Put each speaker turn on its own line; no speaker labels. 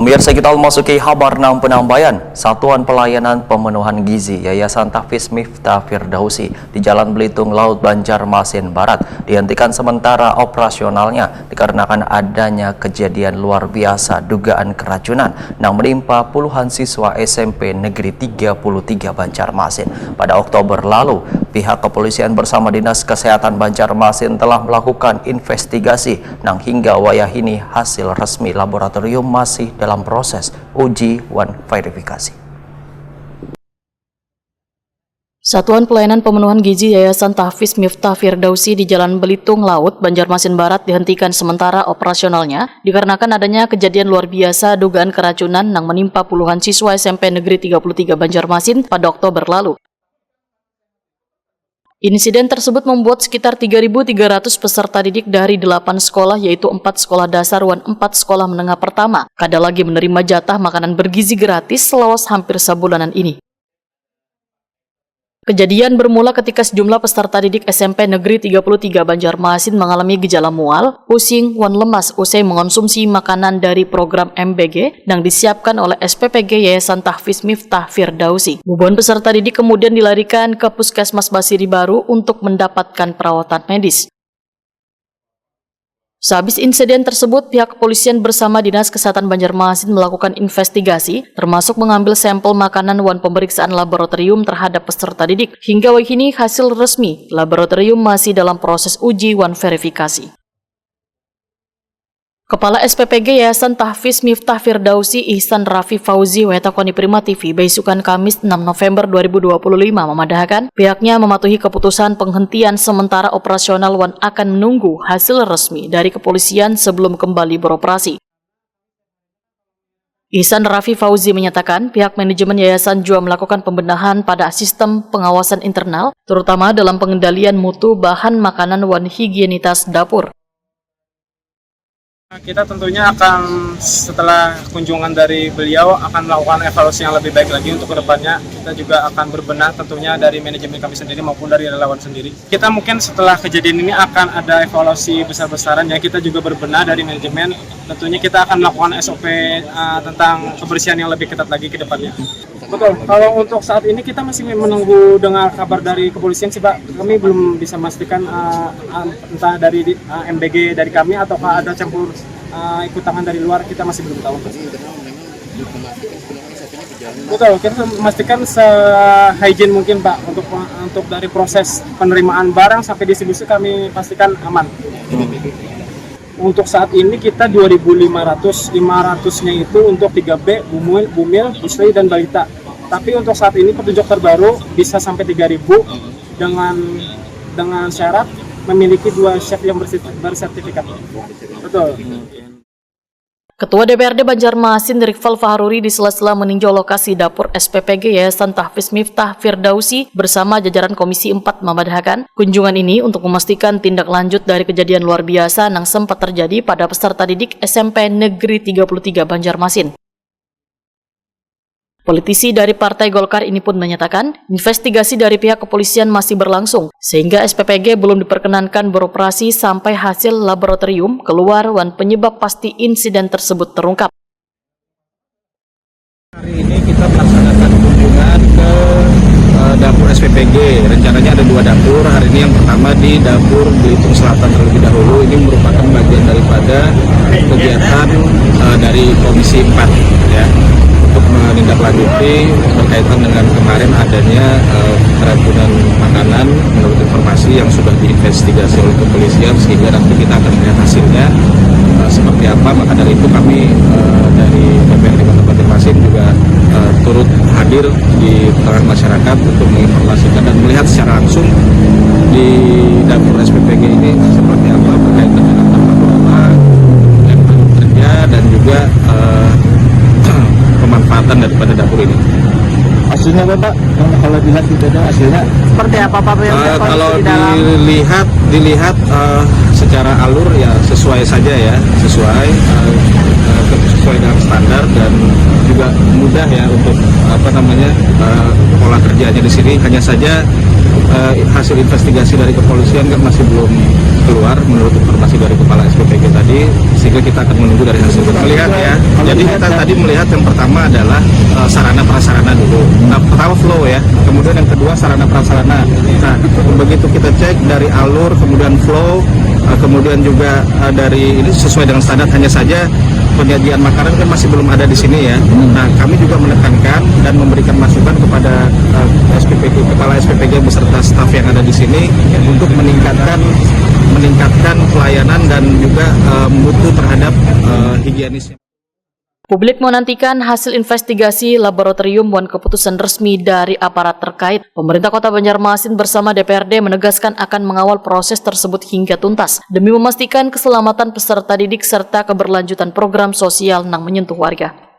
Pemirsa, kita memasuki kabar 6 penambahan. Satuan Pelayanan Pemenuhan Gizi Yayasan Tahfiz Miftah Firdausi di Jalan Belitung Laut, Banjarmasin Barat dihentikan sementara operasionalnya dikarenakan adanya kejadian luar biasa dugaan keracunan yang menimpa puluhan siswa SMP Negeri 33 Banjarmasin. Pada Oktober lalu, pihak kepolisian bersama Dinas Kesehatan Banjarmasin telah melakukan investigasi nang hingga wayah ini hasil resmi laboratorium masih dalam proses uji dan verifikasi.
Satuan Pelayanan Pemenuhan Gizi Yayasan Tahfiz Miftah Firdausi di Jalan Belitung Laut, Banjarmasin Barat dihentikan sementara operasionalnya dikarenakan adanya kejadian luar biasa dugaan keracunan yang menimpa puluhan siswa SMP Negeri 33 Banjarmasin pada Oktober lalu. Insiden tersebut membuat sekitar 3.300 peserta didik dari 8 sekolah yaitu 4 sekolah dasar dan 4 sekolah menengah pertama kada lagi menerima jatah makanan bergizi gratis selama hampir sebulanan ini. Kejadian bermula ketika sejumlah peserta didik SMP Negeri 33 Banjarmasin mengalami gejala mual, pusing, dan lemas usai mengonsumsi makanan dari program MBG yang disiapkan oleh SPPG Yayasan Tahfiz Miftah Firdausi. Ribuan peserta didik kemudian dilarikan ke Puskesmas Basiri Baru untuk mendapatkan perawatan medis. Sehabis insiden tersebut, pihak kepolisian bersama Dinas Kesehatan Banjarmasin melakukan investigasi, termasuk mengambil sampel makanan dan pemeriksaan laboratorium terhadap peserta didik. Hingga kini hasil resmi, laboratorium masih dalam proses uji dan verifikasi. Kepala SPPG Yayasan Tahfiz Miftah Firdausi Ihsan Rafi Fauzi Wetakoni Prima TV besukan Kamis 6 November 2025 memadahkan pihaknya mematuhi keputusan penghentian sementara operasional dan akan menunggu hasil resmi dari kepolisian sebelum kembali beroperasi. Ihsan Rafi Fauzi menyatakan pihak manajemen yayasan juga melakukan pembenahan pada sistem pengawasan internal, terutama dalam pengendalian mutu bahan makanan dan higienitas dapur.
Kita tentunya akan setelah kunjungan dari beliau akan melakukan evaluasi yang lebih baik lagi untuk kedepannya. Kita juga akan berbenah tentunya dari manajemen kami sendiri maupun dari relawan sendiri. Kita mungkin setelah kejadian ini akan ada evaluasi besar-besaran ya. Kita juga berbenah dari manajemen. Tentunya kita akan melakukan SOP tentang kebersihan yang lebih ketat lagi ke depannya. Betul, kalau untuk saat ini kita masih menunggu dengar kabar dari kepolisian sih Pak. Kami belum bisa memastikan entah dari MBG dari kami ataukah ada campur ikut tangan dari luar, kita masih belum tahu. Betul, kita memastikan se-hygiene mungkin Pak untuk dari proses penerimaan barang sampai distribusi kami pastikan aman. Untuk saat ini kita 2.500, 500-nya itu untuk 3B, Bumil, Busli, dan Balita. Tapi untuk saat ini petunjuk terbaru bisa sampai 3.000 dengan syarat memiliki 2 chef yang bersertifikat. Betul.
Ketua DPRD Banjarmasin Rikfal Fahruri di sela-sela meninjau lokasi dapur SPPG Yayasan Tahfiz Miftah Firdausi bersama jajaran Komisi 4 memadahkan kunjungan ini untuk memastikan tindak lanjut dari kejadian luar biasa yang sempat terjadi pada peserta didik SMP Negeri 33 Banjarmasin. Politisi dari Partai Golkar ini pun menyatakan investigasi dari pihak kepolisian masih berlangsung sehingga SPPG belum diperkenankan beroperasi sampai hasil laboratorium keluar dan penyebab pasti insiden tersebut terungkap.
Hari ini kita melaksanakan kunjungan ke dapur SPPG. Rencananya ada 2 dapur. Hari ini yang pertama di dapur Belitung Selatan terlebih dahulu. Ini merupakan bagian daripada kegiatan dari Komisi 4 ya, untuk menindaklanjuti berkaitan dengan kemarin adanya keracunan makanan menurut informasi yang sudah diinvestigasi oleh kepolisian, sehingga nanti kita akan melihat hasilnya seperti apa. Maka dari itu kami dari DPRD Kota Banjarmasin juga turut hadir di tengah masyarakat untuk menginformasikan dan melihat secara langsung di dapur SPPG ini seperti apa berkaitan dengan tata kelola yang bekerja dan juga pemanfaatan daripada dapur ini.
Hasilnya Bapak, kalau dilihat itu hasilnya
Seperti apa Pak?
Kalau dilihat secara alur ya sesuai saja ya, sesuai dengan standar dan juga mudah ya untuk pola kerjanya di sini. Hanya saja hasil investigasi dari kepolisian kan masih belum keluar menurut informasi dari kepala SPPG tadi, sehingga kita akan menunggu dari hasil melihat ya. Jadi kita tadi melihat yang pertama adalah sarana prasarana dulu. Nah, pertama flow ya, kemudian yang kedua sarana prasarana. Nah, begitu kita cek dari alur, kemudian flow, kemudian juga dari ini sesuai dengan standar, hanya saja penyajian makanan kan masih belum ada di sini ya. Nah, kami juga menekankan dan memberikan masukan kepada SPPG, kepala SPPG beserta staf yang ada di sini untuk meningkatkan pelayanan dan juga mutu terhadap higienisnya.
Publik menantikan hasil investigasi laboratorium dan keputusan resmi dari aparat terkait. Pemerintah Kota Banjarmasin bersama DPRD menegaskan akan mengawal proses tersebut hingga tuntas demi memastikan keselamatan peserta didik serta keberlanjutan program sosial yang menyentuh warga.